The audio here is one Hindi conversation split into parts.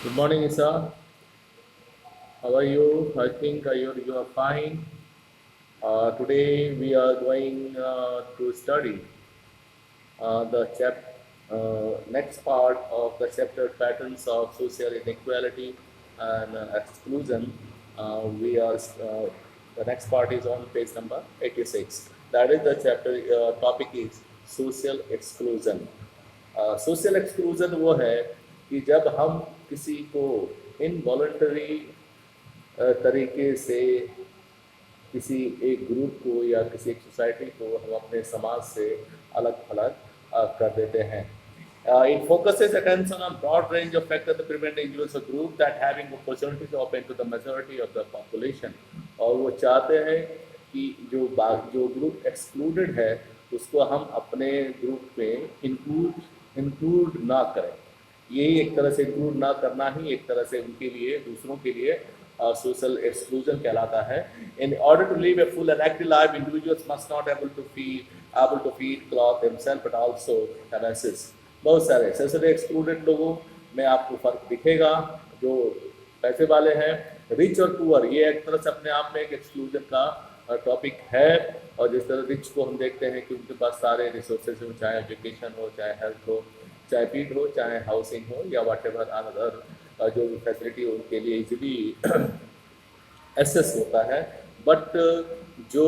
Good morning, Isa. How are you? I think you are fine. Today we are going to study the next part of the chapter patterns of social inequality and exclusion. The next part is on page number 86. That is the chapter topic is social exclusion. Social exclusion वो है कि जब हम किसी को इनवॉलंटरी तरीके से किसी एक ग्रुप को या किसी एक सोसाइटी को हम अपने समाज से अलग थलग कर देते हैं. It focuses attention on broad range of factors that prevent individuals or group that having opportunities open to the majority of the population. और वो चाहते हैं कि जो ग्रुप एक्सक्लूडेड है उसको हम अपने ग्रुप में इंक्लूड ना करें. यही एक तरह से इंक्लूड ना करना ही एक तरह से उनके लिए दूसरों के लिए सोशल एक्सक्लूजन कहलाता है. In order to live a full and active life individuals must not able to feed, clothe themselves, but also have access. बहुत सारे सोशली एक्सक्लूडेड लोगों में आपको फर्क दिखेगा. जो पैसे वाले हैं, रिच और पुअर, ये एक तरह से अपने आप में एक एक्सक्लूजन का टॉपिक है. और जिस तरह रिच को हम देखते हैं कि उनके पास सारे रिसोर्सेज हो, चाहे एजुकेशन हो, चाहे हेल्थ हो, चाहे फीड हो, चाहे हाउसिंग हो या वट एवर अनदर जो भी फैसिलिटी उनके लिए इजीली एक्सेस होता है. बट जो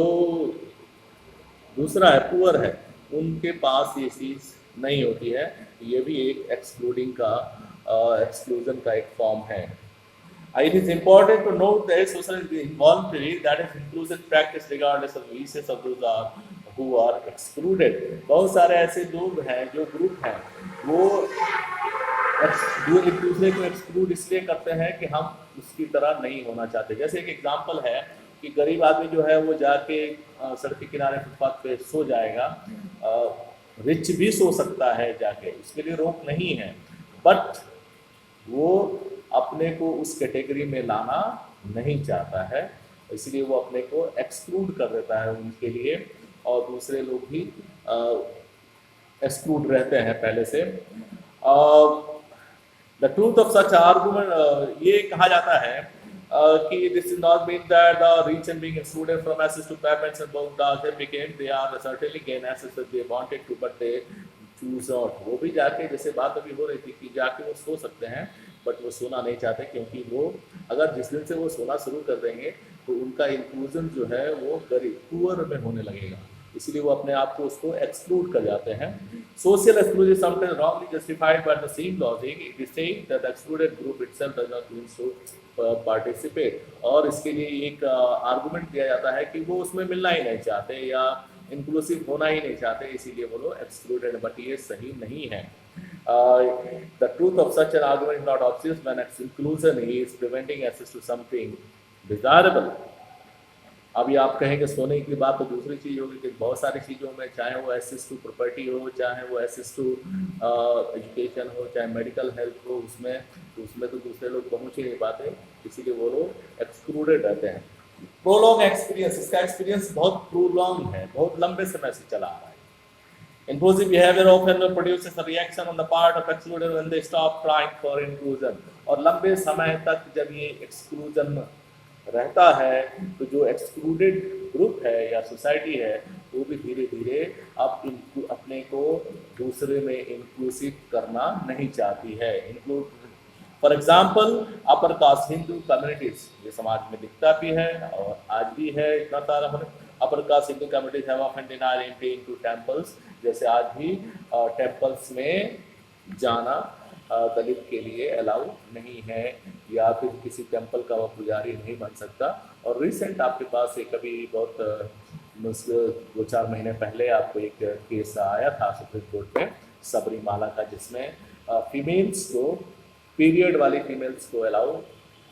दूसरा है पुअर है, उनके पास ये चीज़ नहीं होती है. ये भी एक एक्सक्लूजन का एक फॉर्म है. It is important to note that social involuntary, that is inclusive practice regardless of wishes of those who are excluded. बहुत सारे ऐसे लोग हैं जो ग्रुप हैं वो एक दूसरे को एक्सक्लूड इसलिए करते हैं कि हम उसकी तरह नहीं होना चाहते. जैसे एक एग्जांपल है कि गरीब आदमी जो है वो जाके सड़क के किनारे फुटपाथ पे सो जाएगा. रिच भी सो सकता है जाके, उसके लिए रोक नहीं है. बट वो अपने को उस कैटेगरी में लाना नहीं चाहता है, इसलिए वो अपने को एक्सक्लूड कर देता है उनके लिए. और दूसरे लोग भी एक्सक्लूड रहते हैं पहले से. The truth of such argument, ये कहा जाता है कि this is not mean that the rich and being excluded from access to payments and both the became they are certainly gain access that they wanted to, but they choose not. वो भी जाके, जैसे बात अभी हो रही थी कि जाके वो सो सकते हैं बट वो सोना नहीं चाहते, क्योंकि वो अगर जिस दिन से वो सोना शुरू कर देंगे तो उनका इंक्लूजन जो है वो गरीब पुअर में होने लगेगा, इसलिए वो अपने आप को उसको एक्सक्लूड कर जाते हैं. Social exclusion sometimes wrongly justified by the same logic. It is saying that the excluded group itself does not mean to participate. और इसके लिए एक आर्गुमेंट दिया जाता है कि वो उसमें मिलना ही नहीं चाहते या इंक्लूसिव होना ही नहीं चाहते, इसीलिए वो लोग एक्सक्लूडेड. बट ये सही नहीं है. The truth of such an argument is not obvious when its inclusion is preventing access to something desirable. अभी आप कहेंगे सोने की बात तो दूसरी चीज़ होगी कि बहुत सारी चीज़ों में, चाहे वो एक्सेस टू प्रॉपर्टी हो, चाहे वो एक्सेस टू एजुकेशन हो, चाहे मेडिकल हेल्थ हो, उसमें तो दूसरे लोग पहुंच ही नहीं पाते, इसीलिए वो लोग एक्सक्लूडेड रहते हैं. प्रोलॉन्ग एक्सपीरियंस, इसका एक्सपीरियंस बहुत प्रोलॉन्ग है, बहुत लंबे समय से चला आ रहा है. Inclusive behavior often produces a reaction on the part of excluded when they stop trying for inclusion. और लंबे समय तक जब ये एक्सक्लूजन रहता है तो जो एक्सक्लूडेड ग्रुप है या सोसाइटी है वो भी धीरे धीरे अब अपने को दूसरे में इंक्लूसिव करना नहीं चाहती है. Include for example upper caste Hindu communities, ये समाज में दिखता भी है और आज भी है इतना सारा होने. Upper caste Hindu communities have often denied entry into temples. जैसे आज भी टेंपल्स में जाना दलित के लिए अलाउ नहीं है, या फिर किसी टेंपल का वो पुजारी नहीं बन सकता. और रिसेंट आपके पास एक अभी बहुत 2-4 महीने पहले आपको एक केस आया था सुप्रीम कोर्ट में सबरीमाला का, जिसमें फीमेल्स को, पीरियड वाली फीमेल्स को अलाउ,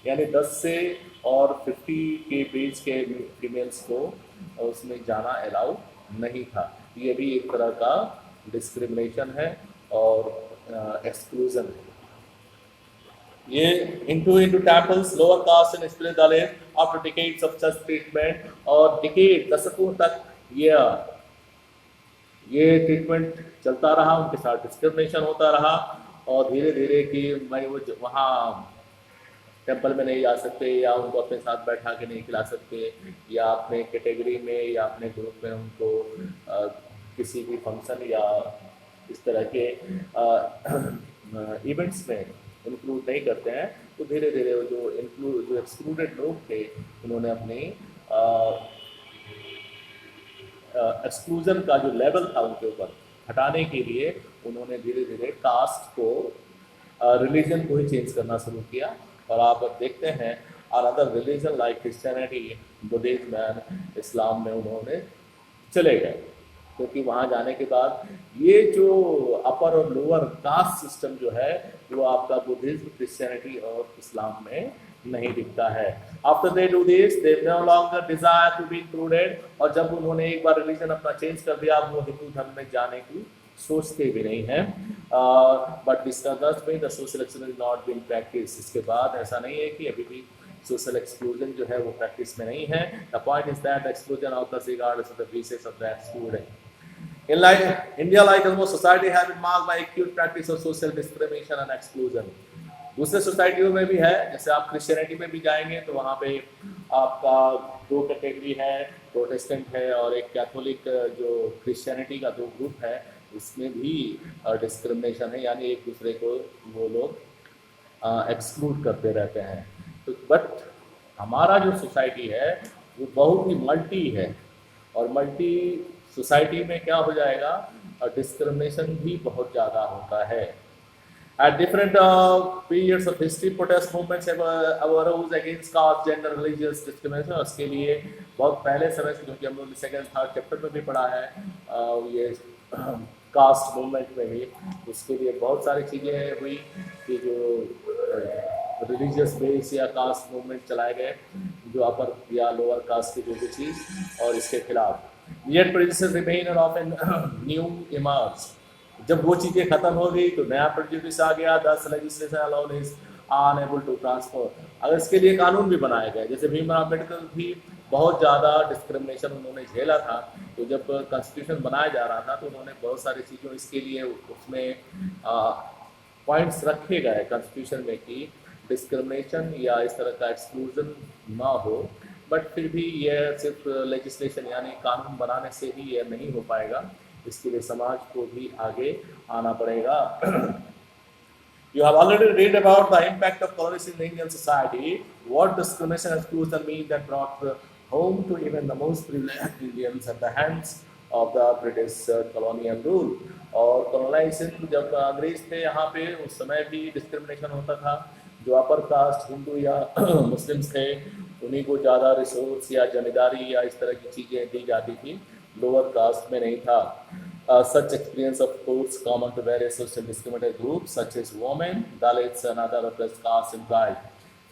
यानी 10 से और 50 के बीच के फीमेल्स को उसमें जाना अलाउ नहीं था. ये भी एक तरह का डिस्क्रिमिनेशन है और एक्सक्लूजन है. ये into temples, lower caste and spiritual Dalit after decades of such treatment, और decade दशकों तक ये ट्रीटमेंट चलता रहा, उनके साथ डिस्क्रिमिनेशन होता रहा. और धीरे धीरे कि मैं वो वहाँ टेंपल में नहीं जा सकते, या उनको अपने साथ बैठा के नहीं खिला सकते, या अपने कैटेगरी में या अपने ग्रुप में उनको किसी भी फंक्शन या इस तरह के इवेंट्स में इंक्लूड नहीं करते हैं, तो धीरे धीरे वो जो एक्सक्लूडेड लोग थे उन्होंने अपनी एक्सक्लूजन का जो लेवल था उनके ऊपर हटाने के लिए उन्होंने धीरे धीरे कास्ट को, रिलीजन को ही चेंज करना शुरू किया। और आप अब देखते हैं और other religion like Christianity, Buddhism and Islam में उन्होंने चले गए, क्योंकि वहाँ जाने के बाद ये जो अपर और लोअर कास्ट सिस्टम जो है वो आपका बुद्धिज्म, क्रिश्चियनिटी और इस्लाम में नहीं दिखता है। After they do this they no longer desire to be included, और जब उन्होंने एक बार रिलीजन अपना चेंज कर दिया, वो हिंदू धर्म में जाने की सोचते भी नहीं हैं। But this doesn't mean the social exclusion is not being practice. इसके बाद ऐसा नहीं है कि अभी भी सोशल एक्सक्लूजन जो है वो प्रैक्टिस में नहीं है। The point is that exclusion of the regards of the basis of the excluded. In like India, like almost society has been marked by acute practice of social discrimination and exclusion. दूसरे सोसाइटियों में भी है, जैसे आप क्रिश्चियनिटी में भी जाएंगे तो वहाँ पे आपका दो कैटेगरी है, प्रोटेस्टेंट है और एक कैथोलिक, जो क्रिश्चियनिटी का दो ग्रुप है, उसमें भी डिस्क्रिमिनेशन है, यानी एक दूसरे को वो लोग एक्सक्लूड करते रहते हैं। तो बट हमारा जो सोसाइटी है वो बहुत ही मल्टी है, और मल्टी सोसाइटी में क्या हो जाएगा, डिस्क्रिमिनेशन भी बहुत ज़्यादा होता है। At different periods of history, protest movements have arose against caste, gender, religious discrimination। उसके लिए बहुत पहले समय से, क्योंकि हम लोग सेकेंड थर्ड चैप्टर में भी पढ़ा है ये कास्ट मूवमेंट में भी, उसके लिए बहुत सारी चीज़ें हुई कि जो रिलीजियस बेस या कास्ट मूवमेंट चलाए गए, जो अपर या लोअर कास्ट की जो भी चीज़, और इसके खिलाफ yet prejudices remain and often new emerge। जब वो चीज़ें खत्म हो गई तो नया प्रेजुडिस आ गया। This legislation allowed is unable to transfer. अगर इसके लिए कानून भी बनाया गया, जैसे भीमराव अम्बेडकर भी बहुत ज़्यादा डिस्क्रिमिनेशन उन्होंने झेला था, तो जब कॉन्स्टिट्यूशन बनाया जा रहा था तो उन्होंने बहुत सारी चीज़ों इसके लिए उसमें पॉइंट्स रखे गए कॉन्स्टिट्यूशन में कि डिस्क्रिमिनेशन या इस तरह का एक्सक्लूजन ना हो। बट फिर भी यह सिर्फ लेजिस्लेशन यानी कानून बनाने से ही यह नहीं हो पाएगा, इसके लिए समाज को भी आगे आना पड़ेगा। You have already read about the impact of colonialism in Indian society. What discrimination and exclusion mean that brought home to even the most privileged Indians at the hands of the British colonial rule। और colonization जब अंग्रेज थे यहाँ पे, उस समय भी डिस्क्रिमिनेशन होता था। जो अपर कास्ट हिंदू या मुस्लिम्स थे उन्हीं को ज़्यादा रिसोर्स या जमींदारी या इस तरह की चीज़ें दी जाती थी, लोअर कास्ट में नहीं था। Such experience of course common to various social discriminated groups such as women, Dalits and other oppressed castes implied।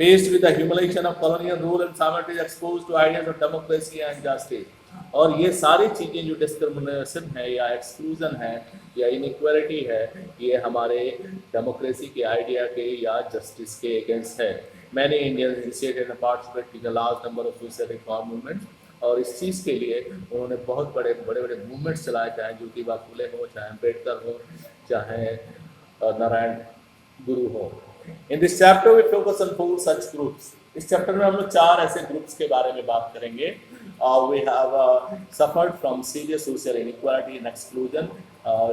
Faced with the humiliation of colonial rule and simultaneously exposed to ideas of democracy and justice। और ये सारी चीज़ें जो डिस्क्रिमिनेशन है या एक्सक्लूजन है या इनइक्वालिटी है, ये हमारे डेमोक्रेसी के आइडिया के या जस्टिस के अगेंस्ट है। मैंने Indian initiated participate in the large number of social reform movements, और इस चीज़ के लिए उन्होंने बहुत बड़े बड़े मूवमेंट्स चलाए, चाहे ज्योतिबा फुले हो, चाहे अम्बेडकर हो, चाहे नारायण गुरु हो। In this chapter we focus on 4 such groups. इस चैप्टर में हम लोग 4 ऐसे ग्रुप्स के बारे में बात करेंगे। We have suffered from serious social inequality and exclusion.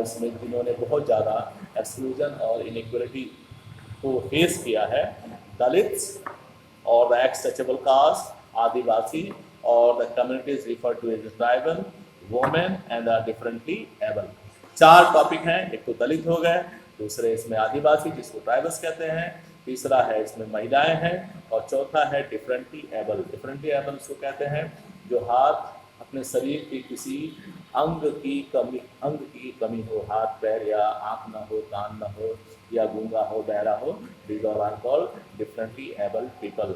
इसमें जिन्होंने बहुत ज़्यादा एक्सक्लूजन और इनइक्वालिटी को फेस किया है, दलित्स और द एक्स टचेबल कास्ट, आदिवासी, और the communities referred to as tribal, women and the differently able। 4 topic हैं। एक तो दलित हो गए, दूसरे इसमें आदिवासी जिसको ट्राइबल्स कहते हैं, तीसरा है इसमें महिलाएं हैं, और चौथा है डिफरेंटली एबल। डिफरेंटली एबल उसको कहते हैं जो हाथ अपने शरीर के किसी अंग की कमी हो, हाथ पैर या आँख ना हो, कान ना हो, या गूंगा हो, बहरा हो, these all are called differently able people।